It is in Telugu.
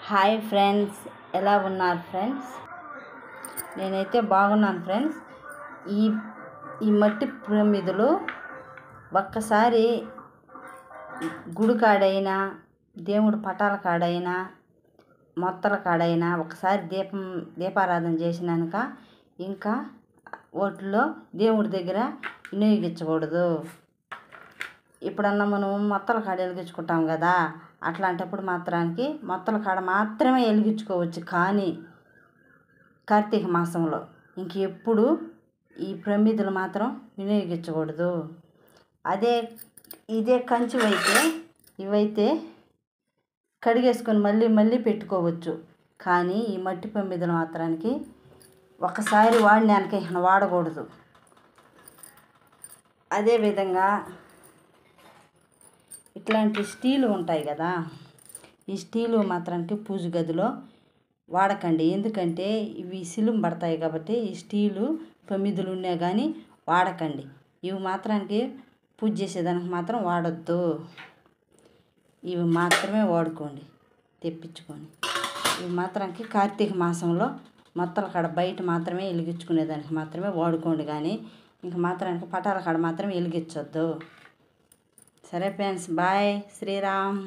హాయ్ ఫ్రెండ్స్, ఎలా ఉన్నారు ఫ్రెండ్స్? నేనైతే బాగున్నాను ఫ్రెండ్స్. ఈ ఈ మట్టి ప్రమిదలు ఒక్కసారి గుడి కాడైనా, దేవుడి పటాల కాడైనా, మొత్తల కాడైనా ఒకసారి దీపారాధన చేసినాక ఇంకా వాటిలో దేవుడి దగ్గర వినియోగించకూడదు. ఇప్పుడన్నా మనం మొత్తల కాడ వెలిగించుకుంటాం కదా, అట్లాంటప్పుడు మాత్రానికి మొత్తల కాడ మాత్రమే వెలిగించుకోవచ్చు. కానీ కార్తీక మాసంలో ఇంకెప్పుడు ఈ ప్రమిదలు మాత్రం వినియోగించకూడదు. ఇదే కంచువైతే ఇవైతే కడిగేసుకొని మళ్ళీ పెట్టుకోవచ్చు. కానీ ఈ మట్టి ప్రమిదలు మాత్రానికి ఒకసారి వాడినాక వాడకూడదు. అదేవిధంగా ఇట్లాంటి స్టీలు ఉంటాయి కదా, ఈ స్టీలు మాత్రానికి పూజ గదిలో వాడకండి. ఎందుకంటే ఇవి సిలుం పడతాయి కాబట్టి ఈ స్టీలు ప్రమిదలు ఉన్నా కానీ వాడకండి. ఇవి మాత్రానికి పూజ చేసేదానికి మాత్రం వాడొద్దు. ఇవి మాత్రమే వాడుకోండి తెప్పించుకొని. ఇవి మాత్రానికి కార్తీక మాసంలో మొత్తల కాడ బయట మాత్రమే వెలిగించుకునేదానికి మాత్రమే వాడుకోండి. కానీ ఇంక మాత్రానికి పటాల కాడ మాత్రం వెలిగించొద్దు. సరే ఫ్రెండ్స్, బాయ్. శ్రీరామ్.